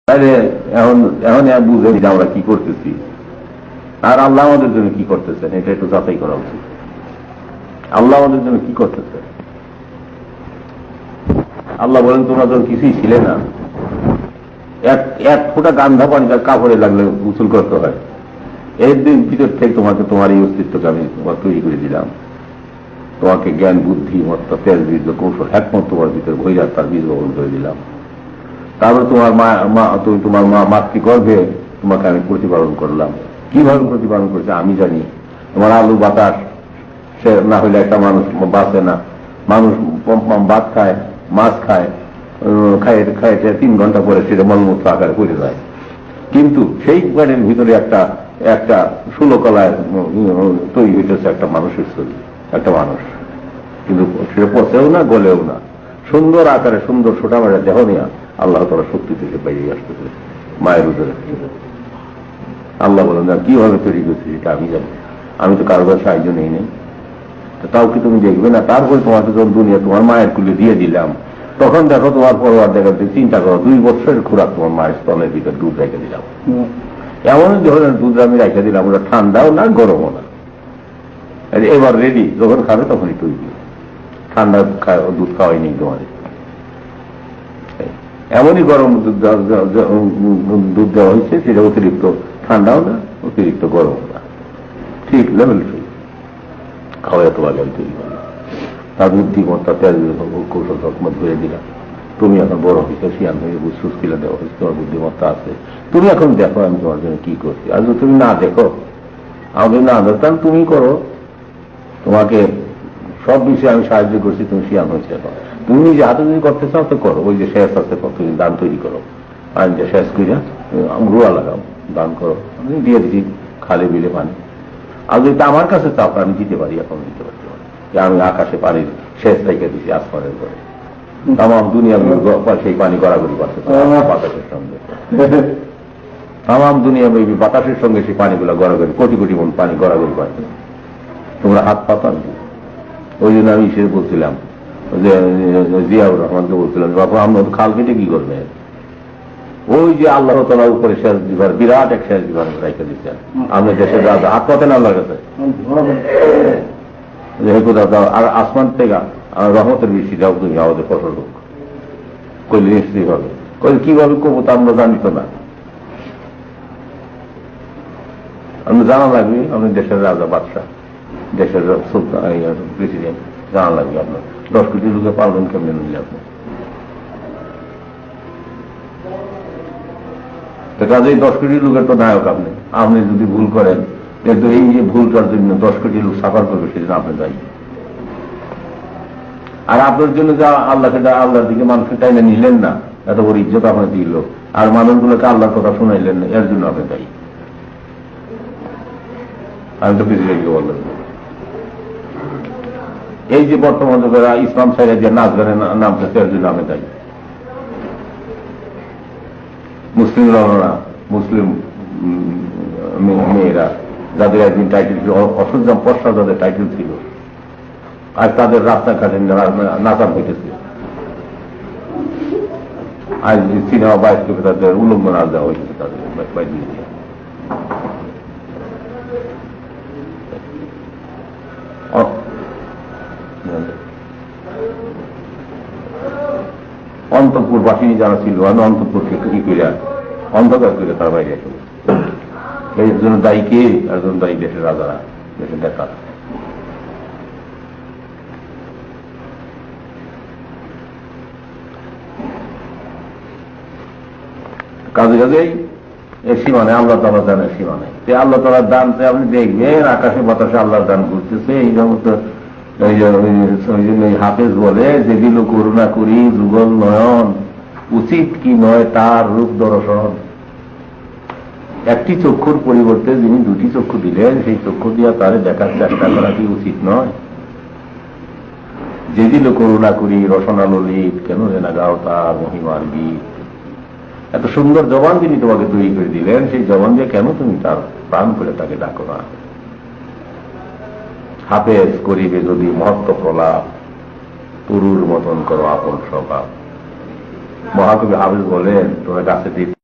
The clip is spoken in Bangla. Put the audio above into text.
তাহলে এখন এখন বুঝে যে আমরা কি করতেছি আর আল্লাহ আমাদের জন্য কি করতেছেন এটা একটু যাচাই করা উচিত। আল্লাহ আমাদের জন্য কি করতেছেন? আল্লাহ বলেন তোমরা যখন কিছুই ছিলে না, এক ফোঁটা গান্ধা পানি তার কাপড়ে লাগলে গোসল করতে হয়, এর দিন ভিতর থেকে তোমাকে তোমার এই অস্তিত্বকে আমি তোমার তৈরি করে দিলাম, তোমাকে জ্ঞান বুদ্ধি মত্তা তেজ বীজ কৌশল একমত তোমার ভিতরে ভৈরাত তার বীজ বপন করে দিলাম। তারপরে তোমার তুমি তোমার মাতৃগর্ভে তোমাকে আমি প্রতিপালন করলাম। কিভাবে প্রতিপালন করেছে আমি জানি। তোমার আলু বাতাস সে না হলে একটা মানুষ বাঁচে না। মানুষ ভাত খায়, মাছ খায়, খায় 3 ঘন্টা পরে সেটা মলমূত্র আকারে পড়ে যায়। কিন্তু সেই প্যানের ভিতরে একটা ষোলকলায় তৈরি হইতেছে একটা মানুষের শরীর, একটা মানুষ। কিন্তু সেটা পচেও না, গলেও না, সুন্দর আকারে সুন্দর ছোটা মেরা দেহ নিয়ে আল্লাহ তাআলা শক্তি থেকে বেরিয়ে আসতেছে মায়ের উদরে। আল্লাহ বলেন না কিভাবে তৈরি করছি সেটা আমি জানি, আমি তো কারোবার সাহায্য নেই নেই, তাও কি তুমি দেখবে না? তারপরে তোমাকে যখন দুনিয়া তোমার মায়ের কুলে দিয়ে দিলাম, তখন দেখো তোমার পরবার দেখাতে চিন্তা করো 2 বছরের খোরাক তোমার মায়ের স্তনের ভিতর দুধ রেখে দিলাম। এমন ধরনের দুধ আমি রেখে দিলাম, ওটা ঠান্ডাও না গরমও না, এবার রেডি, যখন খাবে তখনই তৈরি। ঠান্ডা দুধ খাওয়াই নেই তোমার, এমনই গরম দুধ দেওয়া হয়েছে, সেটা অতিরিক্ত ঠান্ডাও না অতিরিক্ত গরম না, ঠিক লেভেল খাওয়াই তোমার তৈরি করলাম। তার বুদ্ধিমত্তা তেল কৌশল রকমত ধরে দিলাম। তুমি এখন বড় হয়েছে, শিয়ান হয়ে সুস্থিলা দেওয়া হয়েছে, তোমার বুদ্ধিমত্তা আছে, তুমি এখন দেখো আমি তোমার জন্য কি করছি। আর যদি তুমি না দেখো, আমাদের না দেখতাম, তুমি করো, তোমাকে সব বিষয়ে আমি সাহায্য করছি, তুমি শিয়ান হয়েছে। এখন তুমি নিজে হাতে যদি করতে চাও তো করো, ওই যে শেষ আছে তুমি দান তৈরি করো, আমি যে শেষ করিয়া রুয়া লাগাও, দান করো, আমি দিয়ে দিচ্ছি খালে বিলে পানি। আর যদি আমার কাছে চাও আমি দিতে পারি, এখন দিতে পারতে পারি যে আমি আকাশে পানির শেষ রেখে দিচ্ছি আসমানের করে, তাম দুনিয়ার সেই পানি গড়াগড়ি করতে বাতাসের সঙ্গে, তাম দুনিয়া বাতাসের সঙ্গে সেই পানিগুলো গড়াগড়ি, কোটি কোটি মন পানি গড়াগড়ি করতে, তোমরা হাত পাতা। ওই জন্য আমি সে বলছিলাম যে জিয়াউর রহমানকে বলছিলাম, বাবা আমরা খাল কেটে কি করবে? ওই যে আল্লাহ তাআলা উপরে শেষ দিবার বিরাট এক শেষ দিবার রেখে দিচ্ছেন, আমাদের দেশের রাজা হাত পাতেন আল্লাহর কাছে, আর আসমান থেকে রহমতের বৃষ্টি যাও তুমি আমাদের ফসল হোক, কইলে নিশ্চয়ই হবে। কইলে কিভাবে করবো তা আমরা জানি তো না, আমরা জানা লাগবে। আমাদের দেশের রাজা বাদশাহ, দেশের সুলতান প্রেসিডেন্ট জানা লাগবে আপনার 10 কোটি লোকে পালন কেমনে নিলে আপনি। কাজেই 10 কোটি লোকের তো নায়ক আপনি। আপনি যদি ভুল করেন, কিন্তু এই যে ভুলটার জন্য 10 কোটি লোক সাফার করবে, সেজন্য আপনি দায়ী। আর আপনার জন্য যা আল্লাহকে আল্লাহর দিকে মানুষকে টাইনে নিলেন না, এত বড় ইজ্জত আপনার দিল, আর মানুষগুলোকে আল্লাহর কথা শুনাইলেন না, এর জন্য আপনি দায়ী। আমি তো প্রেসিডেন্টকে বললাম, এই যে বর্তমান যুগেরা ইসলাম সাইরা যে নাচ গানে নামতেছে, এর জন্য আমি দায়ী। মুসলিম রমনা, মুসলিম মেয়েরা যাদের একদিন টাইটেল ছিল, অসজ্জাম পশ্চা যাদের টাইটেল ছিল, আর তাদের রাস্তাঘাটে নাচান হইতেছে। আজ সিনেমা বায়োস্কোপে তাদের উলঙ্গ নাচ দেওয়া হয়েছে, তাদের বাইরে অন্তঃপুর বাসিনী যারা ছিল, আমি অন্তঃপুরকে কি করে অন্ধকার করে তার বাইরে আসে। এর জন্য দায়ী কে? একজন দায়ী দেশের রাজারা, দেশের দেখা। কাজে কাজেই এর সীমানে আল্লাহ তাআলা দানের সীমানে, আল্লাহ তাআলার দান আপনি দেখবেন আকাশে বাতাসে আল্লাহর দান করতেছে। এই সমস্ত হাফেজ বলে যে দিল করুণা করি যুগল নয়ন, উচিত কি নয় তার রূপ দর্শন। একটি চক্ষুর পরিবর্তে যিনি 2টি চক্ষু দিলেন, সেই চক্ষু দিয়া তারে দেখার চেষ্টা করা কি উচিত নয়? যে দিল করুণা করি রসনা ললিত, কেন রে না গাও তার মহিমার গীত। এত সুন্দর জবান যিনি তোমাকে তৈরি করে দিলেন, সেই জবান দিয়ে কেন তুমি তার প্রাণ করে তাকে ডাকো না? হাফেজ করিবে যদি মহত্ব প্রলাপ, তরুর মতন করো আপন স্বভাব। মহাকবি হাফেজ বলেন, তোমরা গাছে